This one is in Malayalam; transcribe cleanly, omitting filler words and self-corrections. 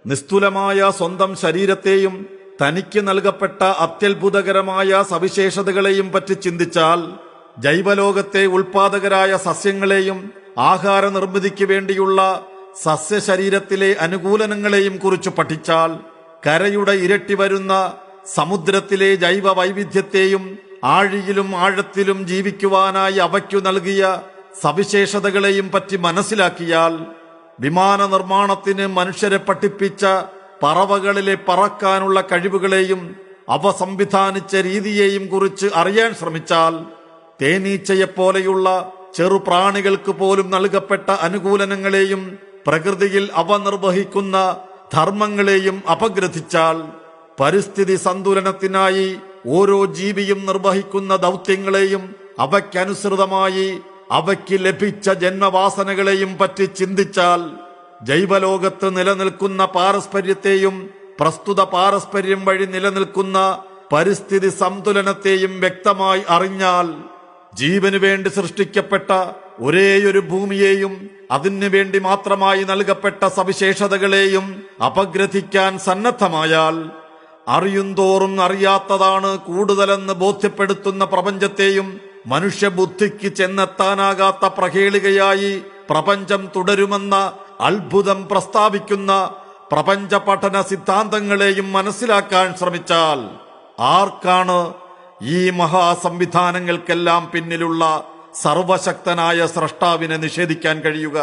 നിസ്തുലമായ സ്വന്തം ശരീരത്തെയും തനിക്ക് നൽകപ്പെട്ട അത്യത്ഭുതകരമായ സവിശേഷതകളെയും പറ്റി ചിന്തിച്ചാൽ, ജൈവലോകത്തെ ഉൽപാദകരായ സസ്യങ്ങളെയും ആഹാര നിർമ്മിതിക്ക് വേണ്ടിയുള്ള സസ്യശരീരത്തിലെ അനുകൂലനങ്ങളെയും കുറിച്ച് പഠിച്ചാൽ, കരയുടെ ഇരട്ടി വരുന്ന സമുദ്രത്തിലെ ജൈവ വൈവിധ്യത്തെയും ആഴിയിലും ആഴത്തിലും ജീവിക്കുവാനായി അവയ്ക്കു നൽകിയ സവിശേഷതകളെയും പറ്റി മനസ്സിലാക്കിയാൽ, വിമാന നിർമ്മാണത്തിന് മനുഷ്യരെ പഠിപ്പിച്ച പറവകളിലെ പറക്കാനുള്ള കഴിവുകളെയും അവ സംവിധാനിച്ച രീതിയെയും കുറിച്ച് അറിയാൻ ശ്രമിച്ചാൽ, തേനീച്ചയെപ്പോലെയുള്ള ചെറുപ്രാണികൾക്ക് പോലും നൽകപ്പെട്ട അനുകൂലനങ്ങളെയും പ്രകൃതിയിൽ അവ നിർവഹിക്കുന്ന ധർമ്മങ്ങളെയും അപഗ്രഥിച്ചാൽ, പരിസ്ഥിതി സന്തുലനത്തിനായി ഓരോ ജീവിയും നിർവഹിക്കുന്ന ദൗത്യങ്ങളെയും അവയ്ക്കനുസൃതമായി അവയ്ക്ക് ലഭിച്ച ജന്മവാസനകളെയും പറ്റി ചിന്തിച്ചാൽ, ജൈവലോകത്ത് നിലനിൽക്കുന്ന പാരസ്പര്യത്തെയും പ്രസ്തുത പാരസ്പര്യം വഴി നിലനിൽക്കുന്ന പരിസ്ഥിതി സന്തുലനത്തെയും വ്യക്തമായി അറിഞ്ഞാൽ, ജീവനു വേണ്ടി സൃഷ്ടിക്കപ്പെട്ട ഒരേയൊരു ഭൂമിയെയും അതിനു വേണ്ടി മാത്രമായി നൽകപ്പെട്ട സവിശേഷതകളെയും അപഗ്രഥിക്കാൻ സന്നദ്ധമായാൽ, അറിയുന്തോറും അറിയാത്തതാണ് കൂടുതലെന്ന് ബോധ്യപ്പെടുത്തുന്ന പ്രപഞ്ചത്തെയും മനുഷ്യബുദ്ധിക്ക് ചെന്നെത്താനാകാത്ത പ്രഹേളികയായി പ്രപഞ്ചം തുടരുമെന്ന അത്ഭുതം പ്രസ്താവിക്കുന്ന പ്രപഞ്ച പഠന സിദ്ധാന്തങ്ങളെയും മനസ്സിലാക്കാൻ ശ്രമിച്ചാൽ, ആർക്കാണ് ഈ മഹാസംവിധാനങ്ങൾക്കെല്ലാം പിന്നിലുള്ള സർവശക്തനായ സ്രഷ്ടാവിനെ നിഷേധിക്കാൻ കഴിയുക?